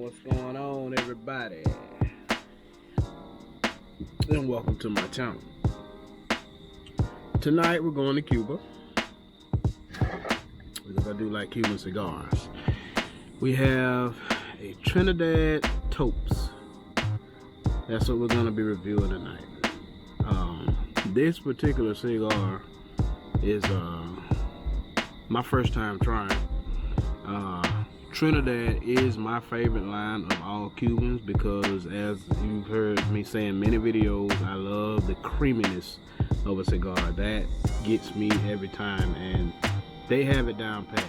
What's going on, everybody? And welcome to my channel. Tonight we're going to Cuba because I do like Cuban cigars. We have a Trinidad Topes. That's what we're going to be reviewing tonight. This particular cigar is my first time trying. Trinidad is my favorite line of all Cubans because, as you've heard me say in many videos, I love the creaminess of a cigar. That gets me every time, and they have it down pat.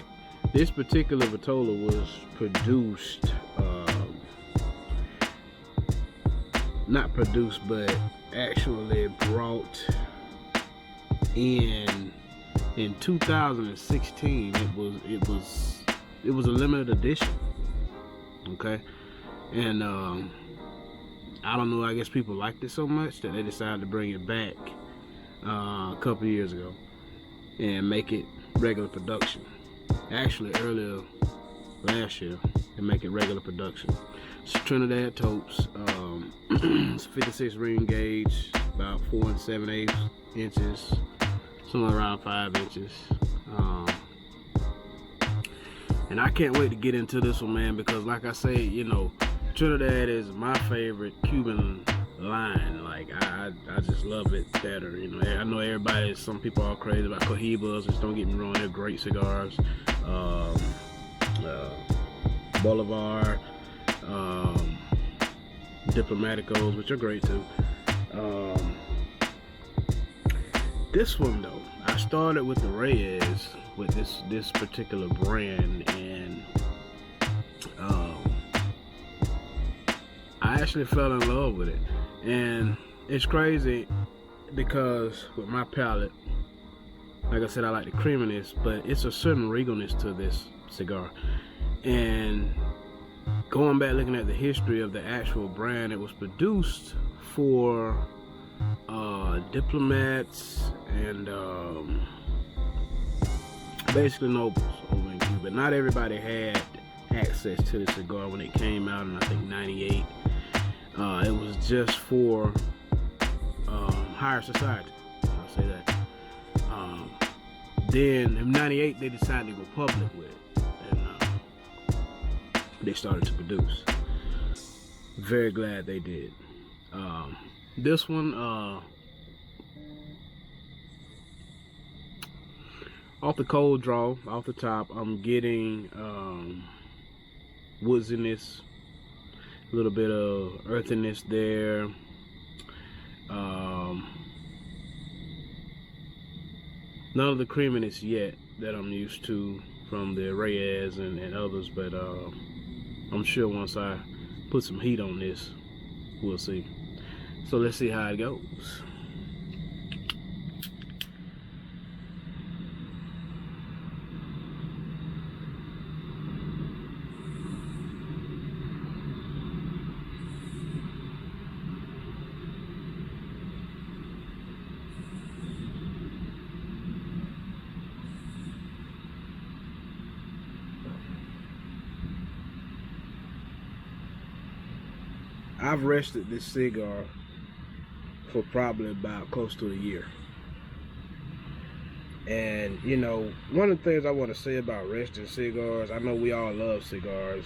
This particular Vitola was produced, not produced, but actually brought in 2016. It was a limited edition, okay? And I don't know, I guess people liked it so much that they decided to bring it back a couple years ago and make it regular production. Actually, earlier last year, they make it regular production. It's Trinidad Topes. It's 56 ring gauge, about 4 7/8 inches, somewhere around 5 inches. And I can't wait to get into this one, man, because like I say, you know, Trinidad is my favorite Cuban line. Like, I just love it better. You know, I know some people are crazy about Cohibas. Just don't get me wrong, they're great cigars. Bolivar, Diplomaticos, which are great too. This one though, I started with the Reyes, with this particular brand, and I actually fell in love with it. And it's crazy because with my palate, like I said, I like the creaminess, but it's a certain regalness to this cigar. And going back looking at the history of the actual brand, it was produced for diplomats and basically nobles over in Cuba. Not everybody had access to the cigar when it came out in, I think, 98. It was just for higher society, I'll say that. Then in 98 they decided to go public with it, and they started to produce. Very glad they did. This one, off the cold draw, off the top, I'm getting woodsiness, a little bit of earthiness there. None of the creaminess yet that I'm used to from the Reyes and others, but I'm sure once I put some heat on this, we'll see. So let's see how it goes. I've rested this cigar for probably about close to a year. And, you know, one of the things I want to say about resting cigars, I know we all love cigars,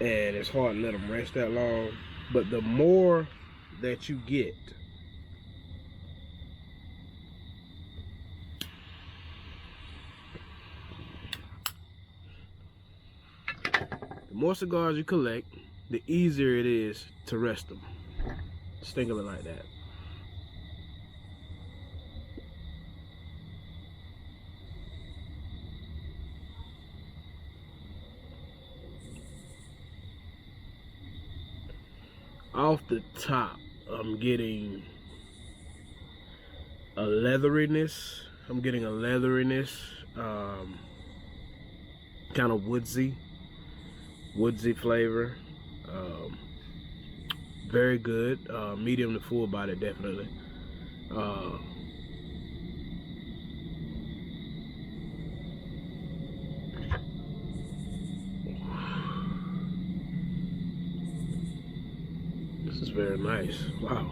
and it's hard to let them rest that long, but the more that you get, the more cigars you collect, the easier it is to rest them. Just think of it like that. Off the top, I'm getting a leatheriness. Kind of woodsy flavor. Very good. Medium to full body, definitely. That's very nice. Wow.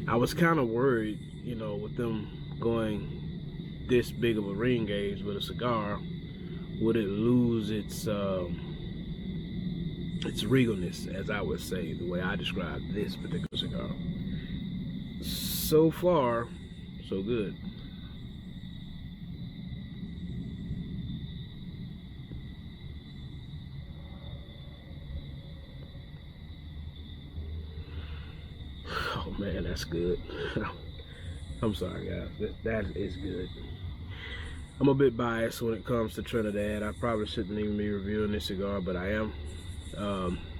I was kind of worried, you know, with them going this big of a ring gauge with a cigar, would it lose its regalness, as I would say, the way I describe this particular cigar. So far, so good. Oh man, that's good. I'm sorry guys, that is good. I'm a bit biased when it comes to Trinidad. I probably shouldn't even be reviewing this cigar, but I am.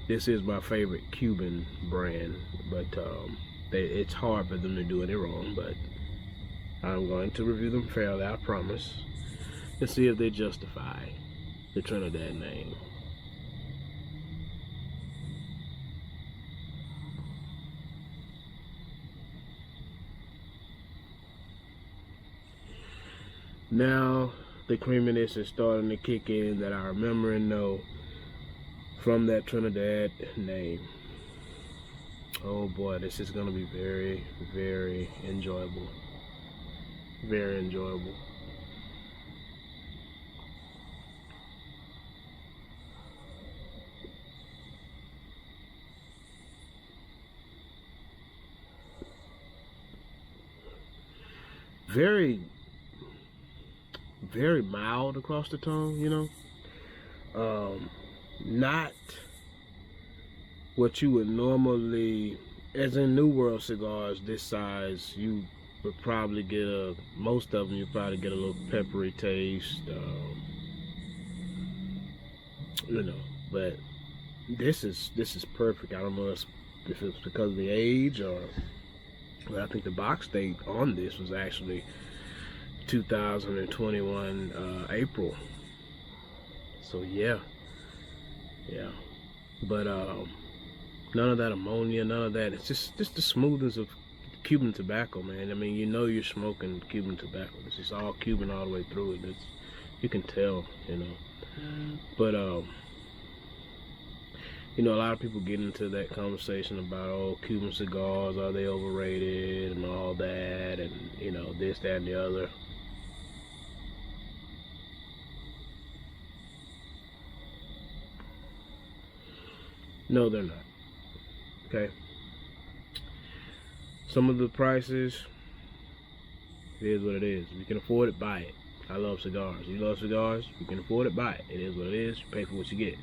This is my favorite Cuban brand, but it's hard for them to do any wrong, but I'm going to review them fairly, I promise, and see if they justify the Trinidad name. Now the creaminess is starting to kick in that I remember and know from that Trinidad name. Oh boy, this is going to be very, very enjoyable. Very enjoyable. Very mild across the tongue, you know. Not what you would normally, as in New World cigars this size, you would probably get most of them you probably get a little peppery taste, you know, but this is perfect. I don't know if it's because of the age, or but I think the box date on this was actually 2021 April. So yeah, but none of that ammonia, none of that. It's just the smoothness of Cuban tobacco, man. I mean, you know you're smoking Cuban tobacco. This is all Cuban all the way through it. You can tell, you know. But you know, a lot of people get into that conversation about, oh, Cuban cigars, are they overrated and all that, and you know, this, that, and the other. No, they're not. Okay. Some of the prices, it is what it is. If you can afford it, buy it. I love cigars. You love cigars, you can afford it, buy it. It is what it is. You pay for what you get.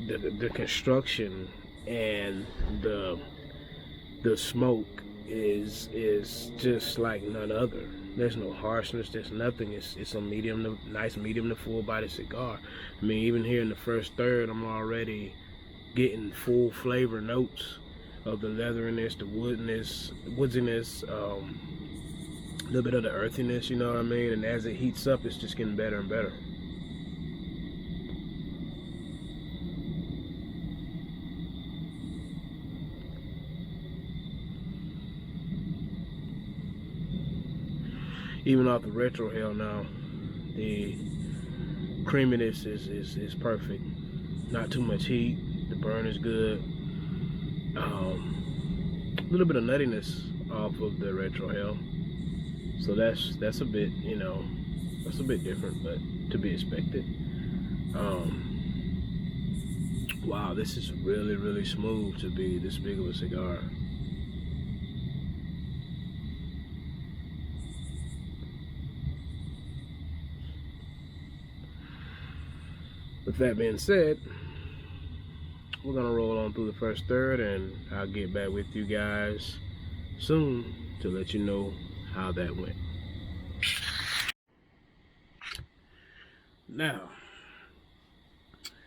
The construction and the smoke is just like none other. There's no harshness. There's nothing. It's a nice medium to full body cigar. I mean, even here in the first third, I'm already getting full flavor notes of the leatheriness, the woodiness, a little bit of the earthiness. You know what I mean? And as it heats up, it's just getting better and better. Even off the retro hell now, the creaminess is perfect. Not too much heat. The burn is good. A little bit of nuttiness off of the retro hell. So that's a bit, you know, that's a bit different, but to be expected. Wow, this is really, really smooth to be this big of a cigar. With that being said, we're gonna roll on through the first third, and I'll get back with you guys soon to let you know how that went. Now,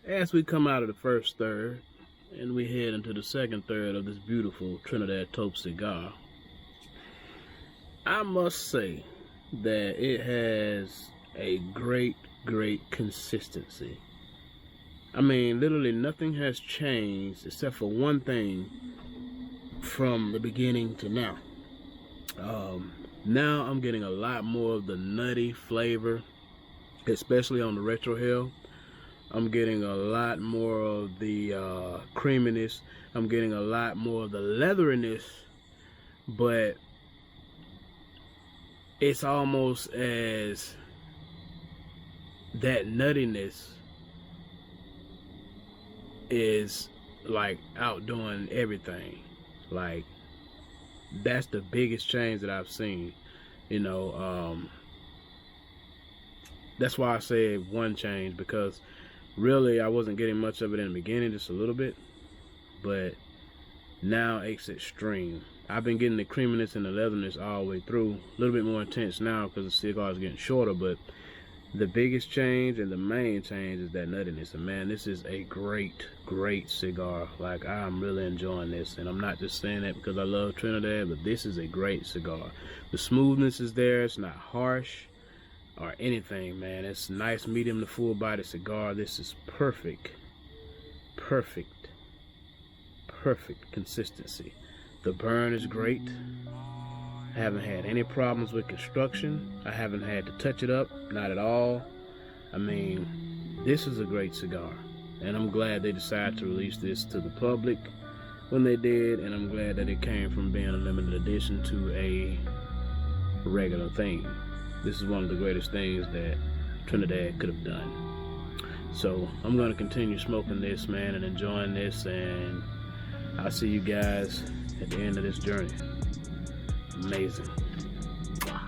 as we come out of the first third and we head into the second third of this beautiful Trinidad Topes cigar, I must say that it has a great consistency. I mean, literally nothing has changed except for one thing from the beginning to now. Now I'm getting a lot more of the nutty flavor, especially on the retro hell. I'm getting a lot more of the creaminess. I'm getting a lot more of the leatheriness, but it's almost as that nuttiness is like outdoing everything. Like, that's the biggest change that I've seen, you know. That's why I say one change, because really I wasn't getting much of it in the beginning, just a little bit, but now it's extreme. I've been getting the creaminess and the leatherness all the way through, a little bit more intense now because the cigar is getting shorter, but the biggest change and the main change is that nuttiness. And man, this is a great cigar. Like, I'm really enjoying this, and I'm not just saying that because I love Trinidad, but this is a great cigar. The smoothness is there. It's not harsh or anything, man. It's nice medium to full body cigar. This is perfect consistency. The burn is great. I haven't had any problems with construction. I haven't had to touch it up, not at all. I mean, this is a great cigar, and I'm glad they decided to release this to the public when they did, and I'm glad that it came from being a limited edition to a regular thing. This is one of the greatest things that Trinidad could have done. So I'm going to continue smoking this, man, and enjoying this, and I'll see you guys at the end of this journey. Amazing. Wow.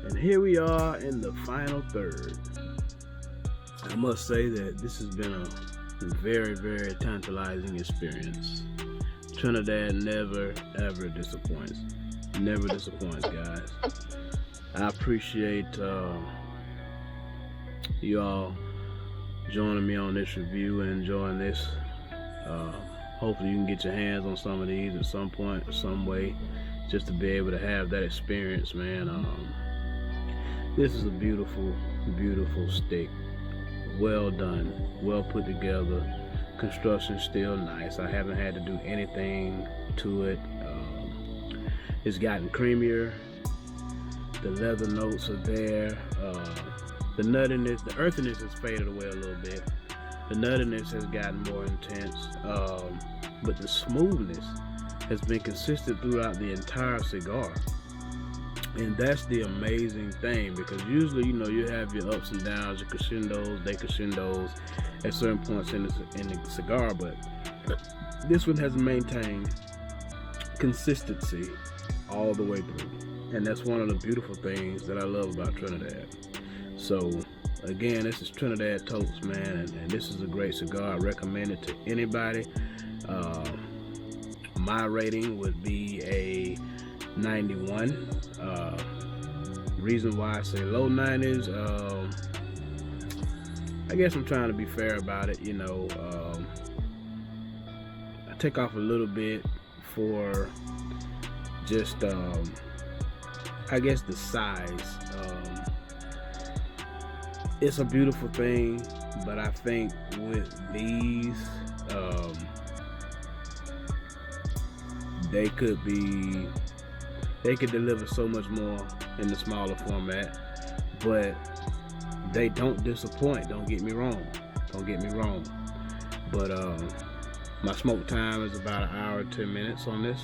And here we are in the final third. I must say that this has been a very tantalizing experience. Trinidad never ever disappoints. Never disappoints, guys. I appreciate you all joining me on this review and enjoying this. Hopefully you can get your hands on some of these at some point, some way, just to be able to have that experience, man. This is a beautiful stick. Well done, well put together. Construction still nice. I haven't had to do anything to it. It's gotten creamier. The leather notes are there. The nuttiness, the earthiness has faded away a little bit. The nuttiness has gotten more intense, but the smoothness has been consistent throughout the entire cigar. And that's the amazing thing, because usually, you know, you have your ups and downs, your crescendos, decrescendos at certain points in the cigar, but this one has maintained consistency all the way through. And that's one of the beautiful things that I love about Trinidad. So again, this is Trinidad Topes, man, and this is a great cigar. I recommend it to anybody. My rating would be a 91. Reason why I say low 90s, I guess I'm trying to be fair about it, you know. I take off a little bit for just I guess the size. It's a beautiful thing, but I think with these, they could deliver so much more in the smaller format, but they don't disappoint. Don't get me wrong. But my smoke time is about 1 hour and 10 minutes on this.